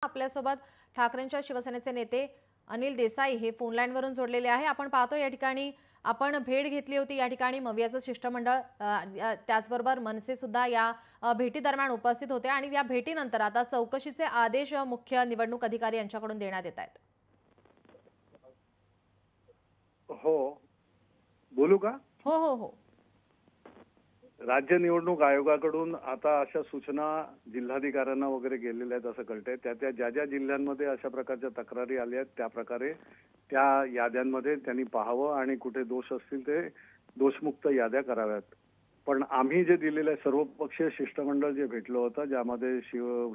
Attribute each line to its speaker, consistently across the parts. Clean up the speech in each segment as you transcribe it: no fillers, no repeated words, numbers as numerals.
Speaker 1: आपल्यासोबत ठाकरेंच्या शिवसेनेचे नेते अनिल देसाई हे फोन लाईनवरून जोडलेले आहे। आपण पाहतो या ठिकाणी आपण भेट घेतली होती। या ठिकाणी मवियाचं शिष्टमंडळ त्याचबरोबर मनसे सुद्धा या भेटी दरम्यान उपस्थित होते आणि या भेटीनंतर आता चौकशीचे आदेश मुख्य निवडणूक अधिकारी यांच्याकडून देण्यात येत आहेत।
Speaker 2: हो, बोलू का?
Speaker 1: हो हो हो।
Speaker 2: राज्य निवडणूक आयोगाकडून आता अशा सूचना जिल्हाधिकाऱ्यांना वगैरे गेलेल्या आहेत असं कळतंय। त्या ज्या जिल्ह्यांमध्ये अशा प्रकारच्या तक्रारी आल्या आहेत त्या प्रकारे त्या याद्यांमध्ये त्यांनी पाहावं आणि कुठे दोष असतील ते दोषमुक्त याद्या कराव्यात। पण आम्ही जे दिलेले सर्वपक्षीय शिष्टमंडळ जे भेटलं होतं, ज्यामध्ये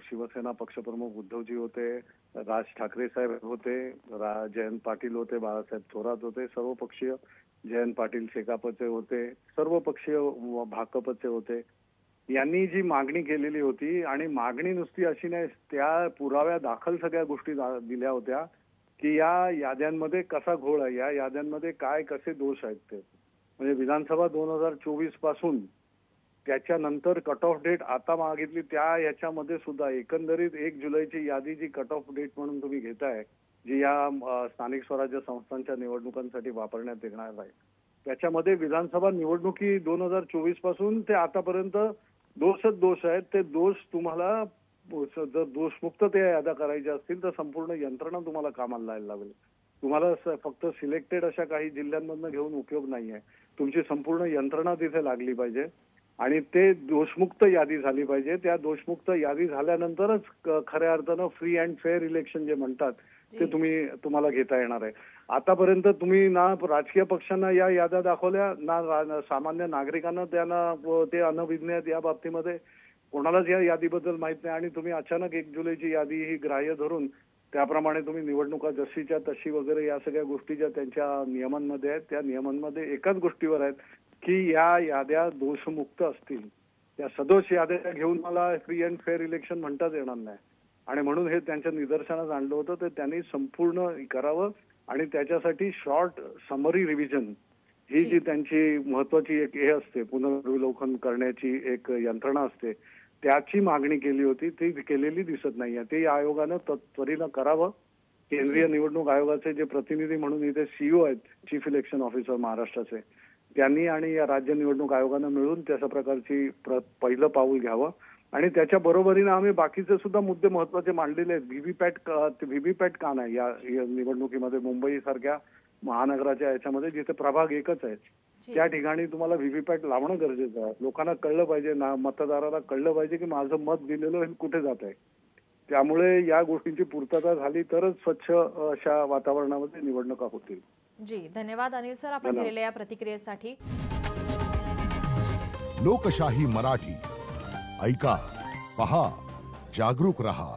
Speaker 2: शिवसेना पक्षप्रमुख उद्धवजी होते, राज ठाकरे साहेब होते, जयंत पाटील होते, बाळासाहेब थोरात होते, सर्वपक्षीय जयंत पाटील शेकापचे होते, सर्वपक्षीय भाकपचे होते, यांनी जी मागणी केलेली होती आणि मागणी नुसती अशी नाही, त्या पुराव्या दाखल सगळ्या गोष्टी दिल्या होत्या की या याद्यांमध्ये कसा घोळ आहे, या याद्यांमध्ये काय कसे दोष आहेत ते। म्हणजे विधानसभा 2024 पासून त्याच्यानंतर कट ऑफ डेट आता मागितली त्या याच्यामध्ये सुद्धा एकंदरीत 1 जुलैची यादी जी कट ऑफ डेट म्हणून तुम्ही घेताय, जी या स्थानिक स्वराज्य संस्थांच्या निवडणुकांसाठी वापरण्यात येणार आहे, त्याच्यामध्ये विधानसभा निवडणुकी 2024 पासून ते आतापर्यंत दोषच दोष आहेत। ते दोष तुम्हाला जर दोषमुक्त त्या याद्या करायच्या असतील तर संपूर्ण यंत्रणा तुम्हाला कामाला लावायला लागेल। तुम्हाला फक्त सिलेक्टेड अशा काही जिल्ह्यांमधून घेऊन उपयोग नाहीये, तुमची संपूर्ण यंत्रणा तिथे लागली पाहिजे आणि ते दोषमुक्त यादी झाली पाहिजे। त्या दोषमुक्त यादी झाल्यानंतरच खऱ्या अर्थानं फ्री अँड फेअर इलेक्शन जे म्हणतात ते तुम्हाला घेता येणार आहे। आतापर्यंत तुम्ही ना राजकीय पक्षांना या याद्या दाखवल्या, ना सामान्य नागरिकांना त्यांना ते अनभिज्ञ या बाबतीमध्ये कोणालाच या यादीबद्दल माहित नाही आणि तुम्ही अचानक 1 जुलैची यादी ही ग्राह्य धरून त्याप्रमाणे तुम्ही निवडणुका जशीच्या तशी वगैरे या सगळ्या गोष्टी ज्या त्यांच्या नियमांमध्ये आहेत त्या नियमांमध्ये एकाच गोष्टीवर आहेत की या याद्या दोषमुक्त असतील। त्या सदोष याद्या घेऊन मला फ्री अँड फेअर इलेक्शन म्हणताच येणार नाही आणि म्हणून हे त्यांच्या निदर्शनास आणलं होतं। तर त्यांनी संपूर्ण करावं आणि त्याच्यासाठी शॉर्ट समरी रिव्हिजन ही जी त्यांची महत्वाची एक हे असते, पुनर्विलोकन करण्याची एक यंत्रणा असते, त्याची मागणी केली होती, ती केलेली दिसत नाहीये। ते आयोगानं त्वरित करावं। केंद्रीय निवडणूक आयोगाचे जे प्रतिनिधी म्हणून इथे सीईओ आहेत, चीफ इलेक्शन ऑफिसर महाराष्ट्राचे, त्यांनी आणि या राज्य निवडणूक आयोगानं मिळून त्याच्या प्रकारची पहिलं पाऊल घ्यावं आणि त्याच्या बरोबरीने आम्ही बाकीचे सुद्धा मुद्दे महत्वाचे मांडलेले आहेत। व्हीव्हीपॅट का नाही या निवडणुकीमध्ये? मुंबई सारख्या महानगराच्या याच्यामध्ये जिथे प्रभाग एकच आहे त्या ठिकाणी तुम्हाला व्हीव्हीपॅट लावणं गरजेचं आहे। लोकांना कळलं पाहिजे ना, मतदाराला कळलं पाहिजे की माझं मत दिलेलं हे कुठे जात आहे। त्यामुळे या गोष्टींची पूर्तता झाली तरच स्वच्छ अशा वातावरणामध्ये निवडणुका होतील।
Speaker 1: जी, धन्यवाद अनिल सर आपण दिलेल्या या प्रतिक्रियेसाठी।
Speaker 3: लोकशाही मराठी ऐका, पहा, जागरूक रहा।